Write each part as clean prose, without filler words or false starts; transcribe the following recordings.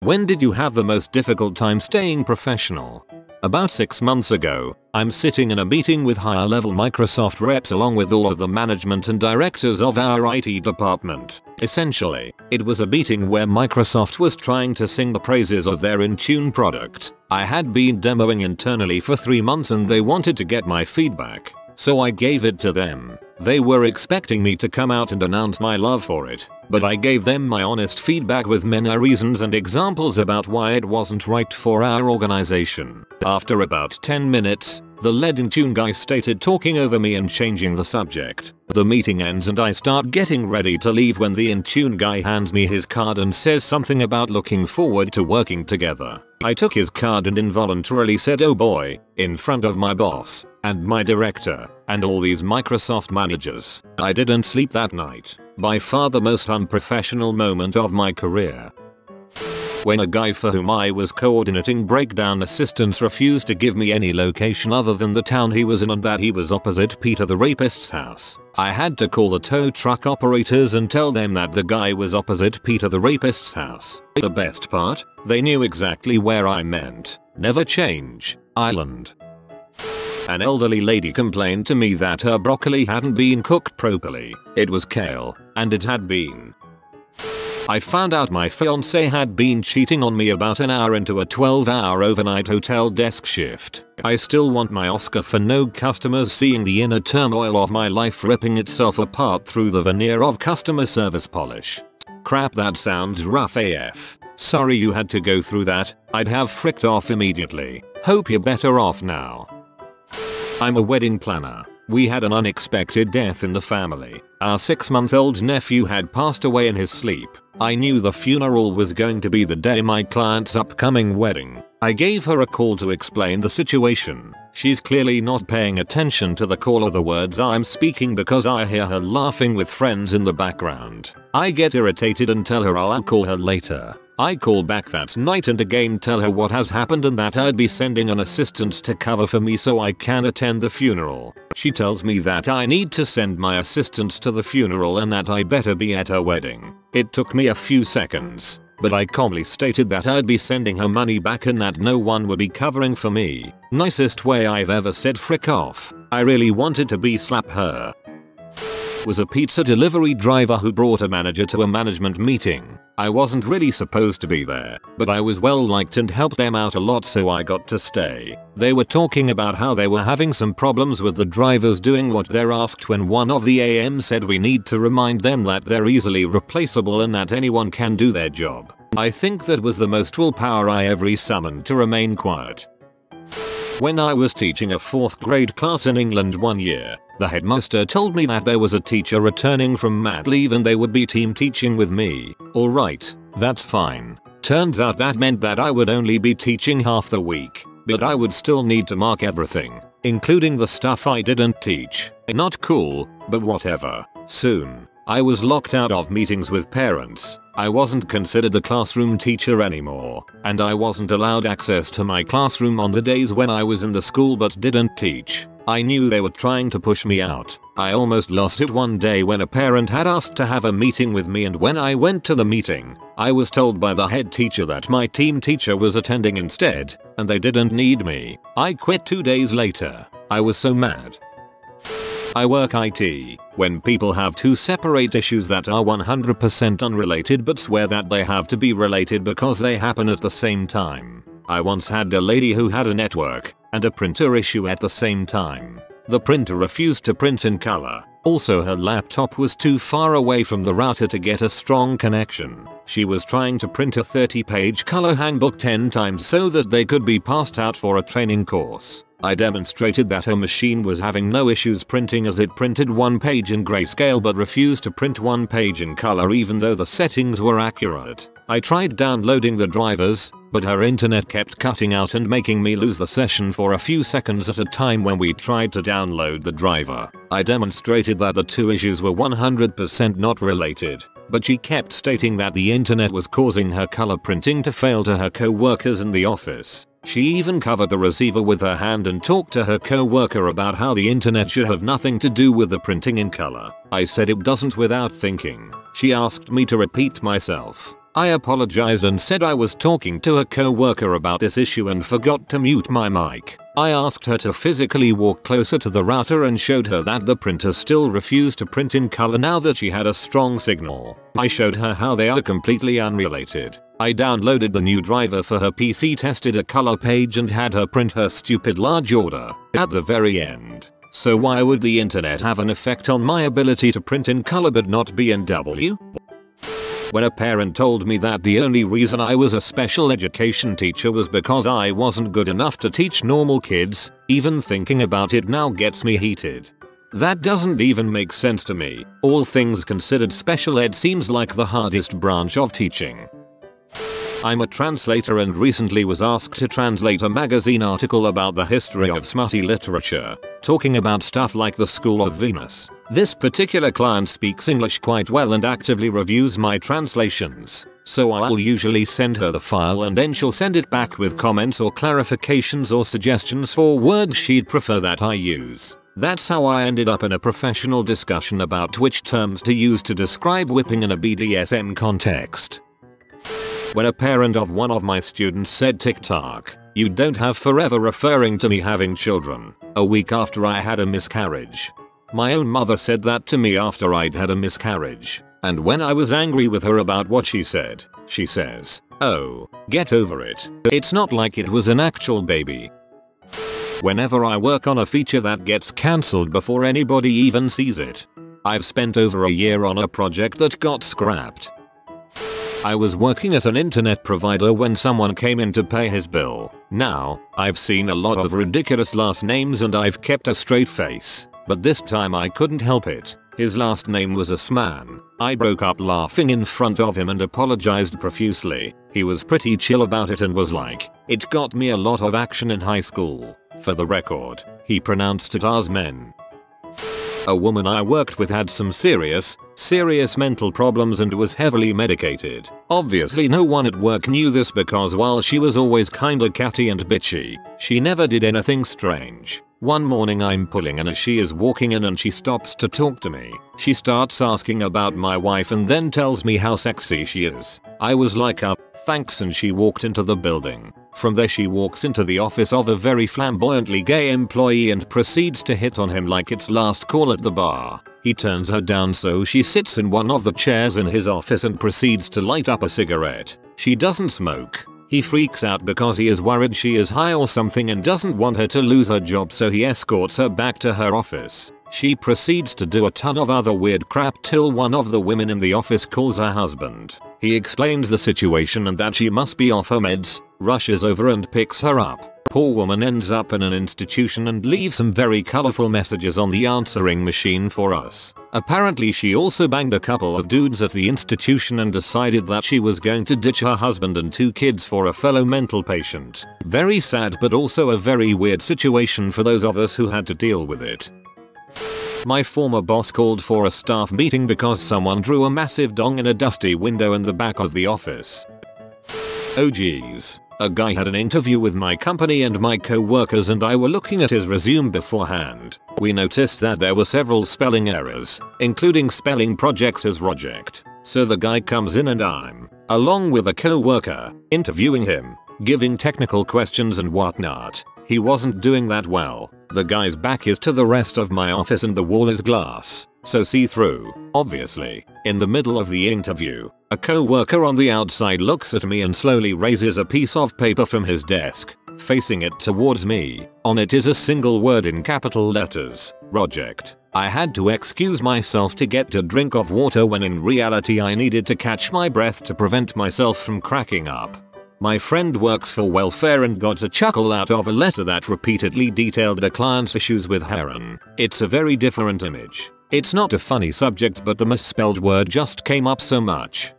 When did you have the most difficult time staying professional? About 6 months ago, I'm sitting in a meeting with higher level Microsoft reps along with all of the management and directors of our IT department. Essentially, it was a meeting where Microsoft was trying to sing the praises of their Intune product. I had been demoing internally for 3 months and they wanted to get my feedback, so I gave it to them. They were expecting me to come out and announce my love for it, but I gave them my honest feedback with many reasons and examples about why it wasn't right for our organization. After about 10 minutes, the lead Intune guy started talking over me and changing the subject. The meeting ends and I start getting ready to leave when the Intune guy hands me his card and says something about looking forward to working together. I took his card and involuntarily said "oh boy" in front of my boss and my director and all these Microsoft managers. I didn't sleep that night. By far the most unprofessional moment of my career. When a guy for whom I was coordinating breakdown assistance refused to give me any location other than the town he was in and that he was opposite Peter the Rapist's house. I had to call the tow truck operators and tell them that the guy was opposite Peter the Rapist's house. The best part? They knew exactly where I meant. Never change. Island. An elderly lady complained to me that her broccoli hadn't been cooked properly. It was kale, and it had been. I found out my fiancé had been cheating on me about an hour into a 12-hour overnight hotel desk shift. I still want my Oscar for no customers seeing the inner turmoil of my life ripping itself apart through the veneer of customer service polish. Crap, that sounds rough AF. Sorry you had to go through that. I'd have fricked off immediately. Hope you're better off now. I'm a wedding planner. We had an unexpected death in the family. Our 6-month-old nephew had passed away in his sleep. I knew the funeral was going to be the day my client's upcoming wedding. I gave her a call to explain the situation. She's clearly not paying attention to the call or the words I'm speaking because I hear her laughing with friends in the background. I get irritated and tell her I'll call her later. I call back that night and again tell her what has happened and that I'd be sending an assistant to cover for me so I can attend the funeral. She tells me that I need to send my assistant to the funeral and that I better be at her wedding. It took me a few seconds, but I calmly stated that I'd be sending her money back and that no one would be covering for me. Nicest way I've ever said frick off. I really wanted to slap her. Was a pizza delivery driver who brought a manager to a management meeting. I wasn't really supposed to be there, but I was well liked and helped them out a lot so I got to stay. They were talking about how they were having some problems with the drivers doing what they're asked when one of the AMs said we need to remind them that they're easily replaceable and that anyone can do their job. I think that was the most willpower I ever summoned to remain quiet. When I was teaching a 4th grade class in England one year, the headmaster told me that there was a teacher returning from mat leave and they would be team teaching with me. Alright, that's fine. Turns out that meant that I would only be teaching half the week, but I would still need to mark everything, including the stuff I didn't teach. Not cool, but whatever. Soon, I was locked out of meetings with parents. I wasn't considered a classroom teacher anymore, and I wasn't allowed access to my classroom on the days when I was in the school but didn't teach. I knew they were trying to push me out. I almost lost it one day when a parent had asked to have a meeting with me, and when I went to the meeting, I was told by the head teacher that my team teacher was attending instead, and they didn't need me. I quit 2 days later. I was so mad. I work IT. When people have two separate issues that are 100% unrelated but swear that they have to be related because they happen at the same time. I once had a lady who had a network and a printer issue at the same time. The printer refused to print in color. Also, her laptop was too far away from the router to get a strong connection. She was trying to print a 30-page color handbook 10 times so that they could be passed out for a training course. I demonstrated that her machine was having no issues printing as it printed one page in grayscale but refused to print one page in color even though the settings were accurate. I tried downloading the drivers, but her internet kept cutting out and making me lose the session for a few seconds at a time when we tried to download the driver. I demonstrated that the two issues were 100% not related, but she kept stating that the internet was causing her color printing to fail to her co-workers in the office. She even covered the receiver with her hand and talked to her co-worker about how the internet should have nothing to do with the printing in color. I said it doesn't without thinking. She asked me to repeat myself. I apologized and said I was talking to a co-worker about this issue and forgot to mute my mic. I asked her to physically walk closer to the router and showed her that the printer still refused to print in color now that she had a strong signal. I showed her how they are completely unrelated. I downloaded the new driver for her PC, tested a color page and had her print her stupid large order at the very end. So why would the internet have an effect on my ability to print in color but not B&W? When a parent told me that the only reason I was a special education teacher was because I wasn't good enough to teach normal kids, even thinking about it now gets me heated. That doesn't even make sense to me. All things considered, special ed seems like the hardest branch of teaching. I'm a translator and recently was asked to translate a magazine article about the history of smutty literature, talking about stuff like the School of Venus. This particular client speaks English quite well and actively reviews my translations, so I'll usually send her the file and then she'll send it back with comments or clarifications or suggestions for words she'd prefer that I use. That's how I ended up in a professional discussion about which terms to use to describe whipping in a BDSM context. When a parent of one of my students said "TikTok, you don't have forever," referring to me having children, a week after I had a miscarriage. My own mother said that to me after I'd had a miscarriage, and when I was angry with her about what she said, she says, "Oh, get over it. It's not like it was an actual baby." Whenever I work on a feature that gets cancelled before anybody even sees it. I've spent over a year on a project that got scrapped. I was working at an internet provider when someone came in to pay his bill. Now, I've seen a lot of ridiculous last names and I've kept a straight face, but this time I couldn't help it. His last name was Asman. I broke up laughing in front of him and apologized profusely. He was pretty chill about it and was like, "It got me a lot of action in high school." For the record, he pronounced it Asmen. A woman I worked with had some serious mental problems and was heavily medicated. Obviously no one at work knew this because while she was always kinda catty and bitchy, she never did anything strange. One morning I'm pulling in as she is walking in and she stops to talk to me. She starts asking about my wife and then tells me how sexy she is. I was like, thanks, and she walked into the building. From there she walks into the office of a very flamboyantly gay employee and proceeds to hit on him like it's last call at the bar. He turns her down so she sits in one of the chairs in his office and proceeds to light up a cigarette. She doesn't smoke. He freaks out because he is worried she is high or something and doesn't want her to lose her job, so he escorts her back to her office. She proceeds to do a ton of other weird crap till one of the women in the office calls her husband. He explains the situation and that she must be off her meds, rushes over and picks her up. Poor woman ends up in an institution and leaves some very colorful messages on the answering machine for us. Apparently she also banged a couple of dudes at the institution and decided that she was going to ditch her husband and 2 kids for a fellow mental patient. Very sad, but also a very weird situation for those of us who had to deal with it. My former boss called for a staff meeting because someone drew a massive dong in a dusty window in the back of the office. Oh geez. A guy had an interview with my company and my co-workers and I were looking at his resume beforehand. We noticed that there were several spelling errors, including spelling projects as roject. So the guy comes in and I'm, along with a co-worker, interviewing him, giving technical questions and whatnot. He wasn't doing that well. The guy's back is to the rest of my office and the wall is glass, so see-through, obviously. In the middle of the interview, a co-worker on the outside looks at me and slowly raises a piece of paper from his desk, facing it towards me. On it is a single word in capital letters, roject. I had to excuse myself to get a drink of water when in reality I needed to catch my breath to prevent myself from cracking up. My friend works for welfare and got a chuckle out of a letter that repeatedly detailed a client's issues with heroin. It's a very different image. It's not a funny subject, but the misspelled word just came up so much.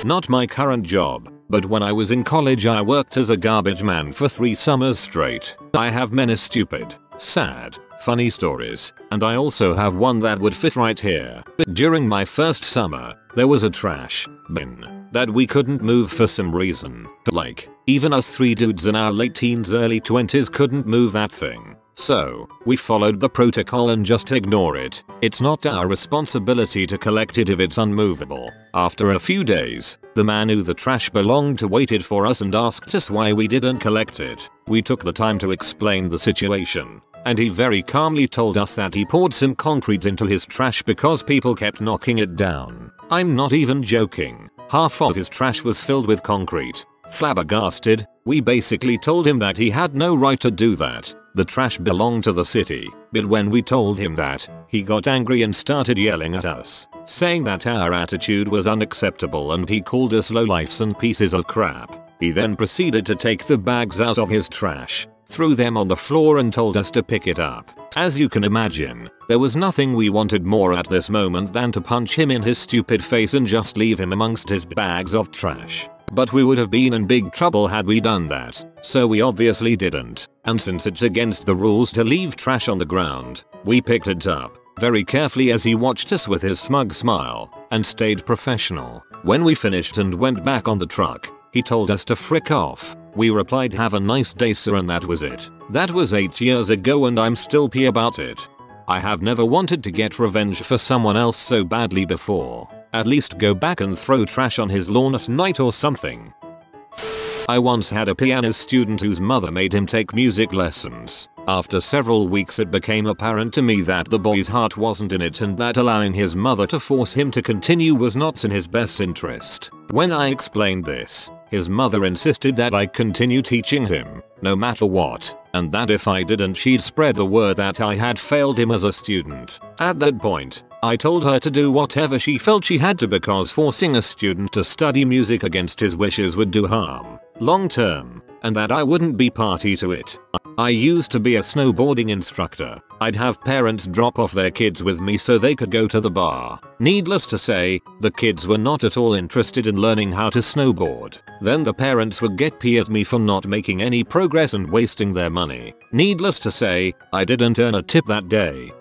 Not my current job, but when I was in college I worked as a garbage man for 3 summers straight. I have many stupid, sad, funny stories, and I also have one that would fit right here. During my first summer, there was a trash bin that we couldn't move for some reason. Like, even us 3 dudes in our late teens early 20s couldn't move that thing. So, we followed the protocol and just ignore it. It's not our responsibility to collect it if it's unmovable. After a few days, the man who the trash belonged to waited for us and asked us why we didn't collect it. We took the time to explain the situation, and he very calmly told us that he poured some concrete into his trash because people kept knocking it down. I'm not even joking. Half of his trash was filled with concrete. Flabbergasted, we basically told him that he had no right to do that. The trash belonged to the city, but when we told him that, he got angry and started yelling at us, saying that our attitude was unacceptable and he called us lowlifes and pieces of crap. He then proceeded to take the bags out of his trash, threw them on the floor and told us to pick it up. As you can imagine, there was nothing we wanted more at this moment than to punch him in his stupid face and just leave him amongst his bags of trash. But we would have been in big trouble had we done that, so we obviously didn't. And since it's against the rules to leave trash on the ground, we picked it up very carefully as he watched us with his smug smile and stayed professional. When we finished and went back on the truck, he told us to frick off. We replied, "Have a nice day, sir," and that was it. That was 8 years ago and I'm still pee about it. I have never wanted to get revenge for someone else so badly before. At least go back and throw trash on his lawn at night or something. I once had a piano student whose mother made him take music lessons. After several weeks it became apparent to me that the boy's heart wasn't in it and that allowing his mother to force him to continue was not in his best interest. When I explained this, his mother insisted that I continue teaching him, no matter what, and that if I didn't she'd spread the word that I had failed him as a student. At that point, I told her to do whatever she felt she had to because forcing a student to study music against his wishes would do harm, long term, and that I wouldn't be party to it. I used to be a snowboarding instructor. I'd have parents drop off their kids with me so they could go to the bar. Needless to say, the kids were not at all interested in learning how to snowboard. Then the parents would get pissed at me for not making any progress and wasting their money. Needless to say, I didn't earn a tip that day.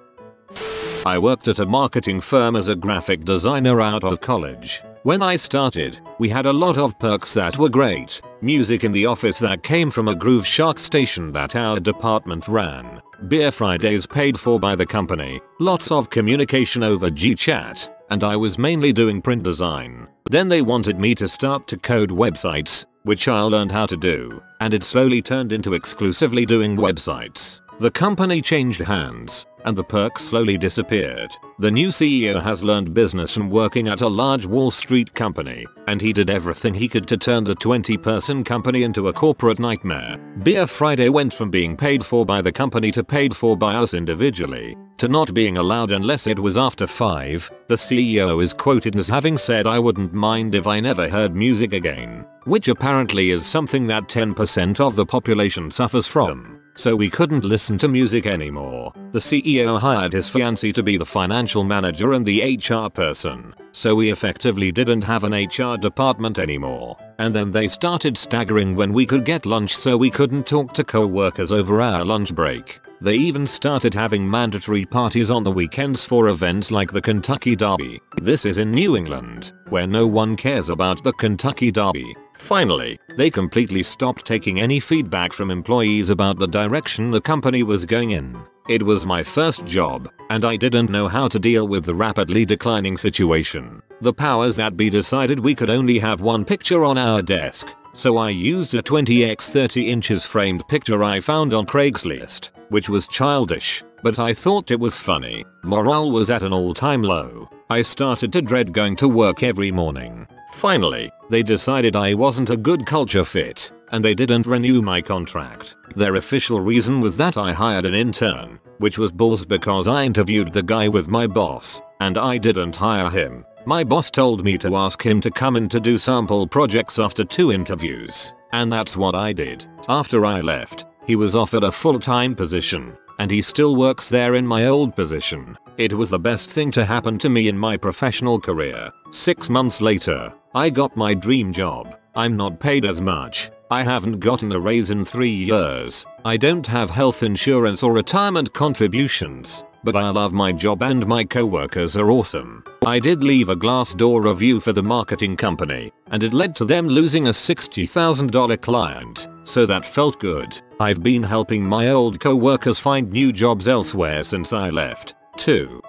I worked at a marketing firm as a graphic designer out of college. When I started, we had a lot of perks that were great. Music in the office that came from a Groove Shark station that our department ran. Beer Fridays paid for by the company. Lots of communication over GChat. And I was mainly doing print design. Then they wanted me to start to code websites, which I learned how to do. And it slowly turned into exclusively doing websites. The company changed hands, and the perks slowly disappeared. The new CEO has learned business from working at a large Wall Street company, and he did everything he could to turn the 20-person company into a corporate nightmare. Beer Friday went from being paid for by the company to paid for by us individually, to not being allowed unless it was after 5. The CEO is quoted as having said, "I wouldn't mind if I never heard music again," which apparently is something that 10% of the population suffers from. So we couldn't listen to music anymore. The CEO hired his fiancée to be the financial manager and the HR person. So we effectively didn't have an HR department anymore. And then they started staggering when we could get lunch so we couldn't talk to co-workers over our lunch break. They even started having mandatory parties on the weekends for events like the Kentucky Derby. This is in New England, where no one cares about the Kentucky Derby. Finally, they completely stopped taking any feedback from employees about the direction the company was going in. It was my first job, and I didn't know how to deal with the rapidly declining situation. The powers that be decided we could only have one picture on our desk, so I used a 20x 30 inches framed picture I found on Craigslist, which was childish, but I thought it was funny. Morale was at an all-time low. I started to dread going to work every morning. Finally, they decided I wasn't a good culture fit, and they didn't renew my contract. Their official reason was that I hired an intern, which was balls because I interviewed the guy with my boss, and I didn't hire him. My boss told me to ask him to come in to do sample projects after 2 interviews, and that's what I did. After I left, he was offered a full-time position, and he still works there in my old position. It was the best thing to happen to me in my professional career. 6 months later, I got my dream job. I'm not paid as much. I haven't gotten a raise in 3 years. I don't have health insurance or retirement contributions. but I love my job and my coworkers are awesome. I did leave a Glassdoor review for the marketing company, and it led to them losing a $60,000 client, so that felt good. I've been helping my old coworkers find new jobs elsewhere since I left. 2.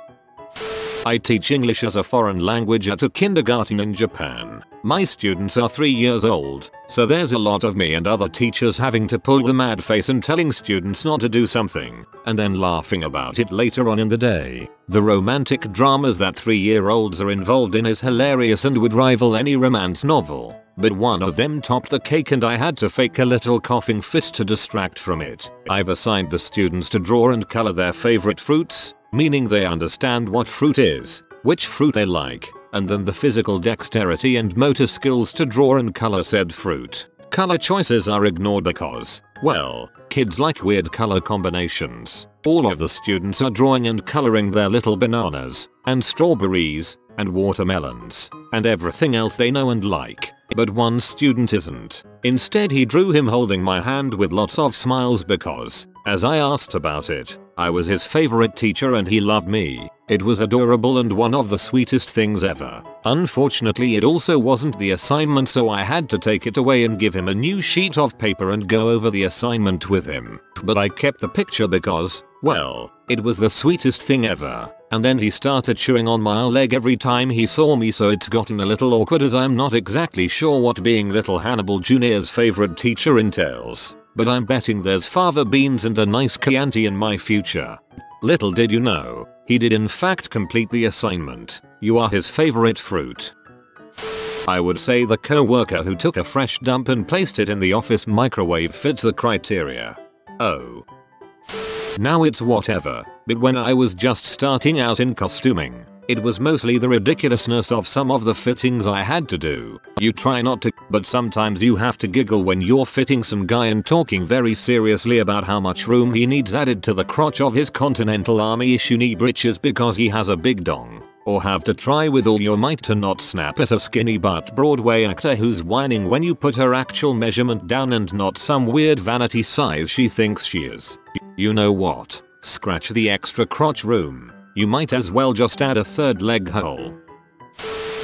I teach English as a foreign language at a kindergarten in Japan. My students are 3 years old, so there's a lot of me and other teachers having to pull the mad face and telling students not to do something, and then laughing about it later on in the day. The romantic dramas that 3-year-olds are involved in is hilarious and would rival any romance novel. But one of them topped the cake and I had to fake a little coughing fit to distract from it. I've assigned the students to draw and color their favorite fruits, meaning they understand what fruit is, which fruit they like, and then the physical dexterity and motor skills to draw and color said fruit. Color choices are ignored because, well, kids like weird color combinations. All of the students are drawing and coloring their little bananas, and strawberries, and watermelons, and everything else they know and like. But one student isn't. Instead he drew him holding my hand with lots of smiles because, as I asked about it, I was his favorite teacher and he loved me. It was adorable and one of the sweetest things ever. Unfortunately it also wasn't the assignment, so I had to take it away and give him a new sheet of paper and go over the assignment with him. But I kept the picture because, well, it was the sweetest thing ever. And then he started chewing on my leg every time he saw me, so it's gotten a little awkward as I'm not exactly sure what being little Hannibal Jr.'s favorite teacher entails. But I'm betting there's fava beans and a nice Chianti in my future. Little did you know, he did in fact complete the assignment. You are his favorite fruit. I would say the coworker who took a fresh dump and placed it in the office microwave fits the criteria. Oh. Now it's whatever, but when I was just starting out in costuming, it was mostly the ridiculousness of some of the fittings I had to do. You try not to, but sometimes you have to giggle when you're fitting some guy and talking very seriously about how much room he needs added to the crotch of his Continental Army issue knee breeches because he has a big dong. Or have to try with all your might to not snap at a skinny butt Broadway actor who's whining when you put her actual measurement down and not some weird vanity size she thinks she is. You know what? Scratch the extra crotch room. You might as well just add a third leg hole.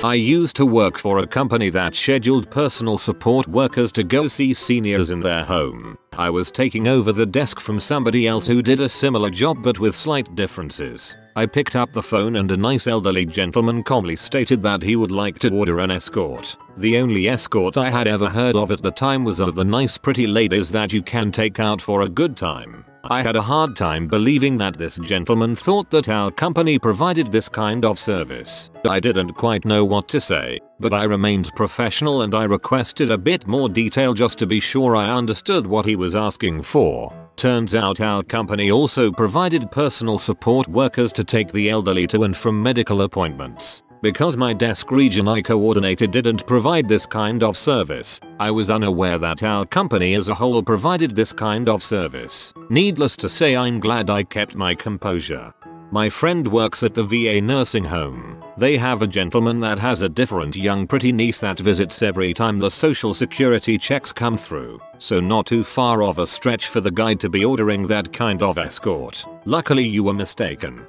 I used to work for a company that scheduled personal support workers to go see seniors in their home. I was taking over the desk from somebody else who did a similar job but with slight differences. I picked up the phone and a nice elderly gentleman calmly stated that he would like to order an escort. The only escort I had ever heard of at the time was of the nice pretty ladies that you can take out for a good time. I had a hard time believing that this gentleman thought that our company provided this kind of service. I didn't quite know what to say, but I remained professional and I requested a bit more detail just to be sure I understood what he was asking for. Turns out our company also provided personal support workers to take the elderly to and from medical appointments. Because my desk region I coordinated didn't provide this kind of service, I was unaware that our company as a whole provided this kind of service. Needless to say, I'm glad I kept my composure. My friend works at the VA nursing home. They have a gentleman that has a different young pretty niece that visits every time the social security checks come through, so not too far of a stretch for the guy to be ordering that kind of escort. Luckily you were mistaken.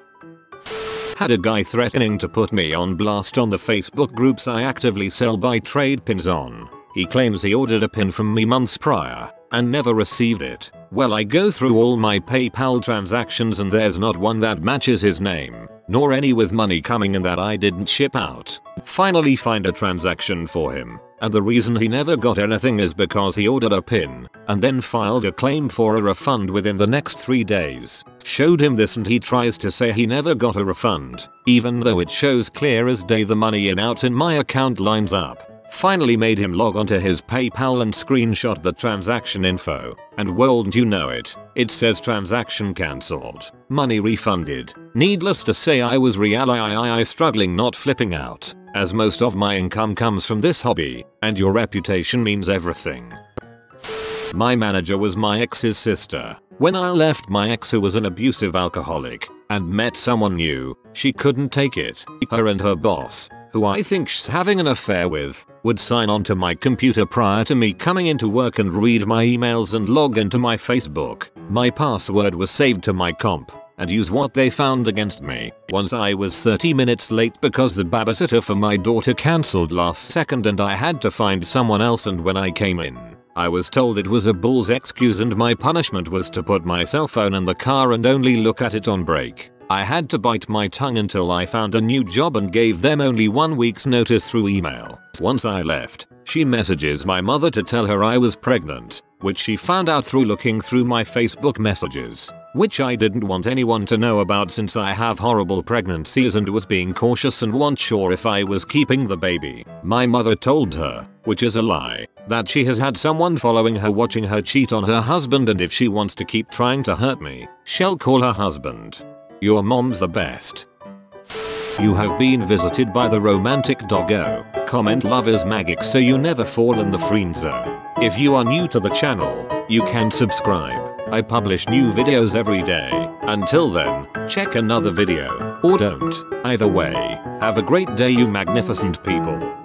Had a guy threatening to put me on blast on the Facebook groups I actively sell buy trade pins on. He claims he ordered a pin from me months prior and never received it. Well, I go through all my PayPal transactions and there's not one that matches his name, nor any with money coming in that I didn't ship out. Finally find a transaction for him, and the reason he never got anything is because he ordered a pin and then filed a claim for a refund within the next 3 days. Showed him this and he tries to say he never got a refund, even though it shows clear as day the money in out and my account lines up. Finally made him log onto his PayPal and screenshot the transaction info, and wouldn't you know it, it says transaction cancelled, money refunded. Needless to say, I was really struggling, not flipping out, as most of my income comes from this hobby, and your reputation means everything. My manager was my ex's sister. When I left my ex, who was an abusive alcoholic, and met someone new, she couldn't take it. Her and her boss, who I think she's having an affair with, would sign onto my computer prior to me coming into work and read my emails and log into my Facebook. My password was saved to my comp, and use what they found against me. Once I was 30 minutes late because the babysitter for my daughter cancelled last second and I had to find someone else, and when I came in, I was told it was a bull's excuse and my punishment was to put my cell phone in the car and only look at it on break. I had to bite my tongue until I found a new job and gave them only 1 week's notice through email. Once I left, she messages my mother to tell her I was pregnant, which she found out through looking through my Facebook messages, which I didn't want anyone to know about since I have horrible pregnancies and was being cautious and wasn't sure if I was keeping the baby. My mother told her, which is a lie, that she has had someone following her watching her cheat on her husband, and if she wants to keep trying to hurt me, she'll call her husband. Your mom's the best. You have been visited by the romantic doggo. Comment love is magic so you never fall in the friend zone. If you are new to the channel, you can subscribe. I publish new videos every day. Until then, check another video, or don't. Either way, have a great day you magnificent people.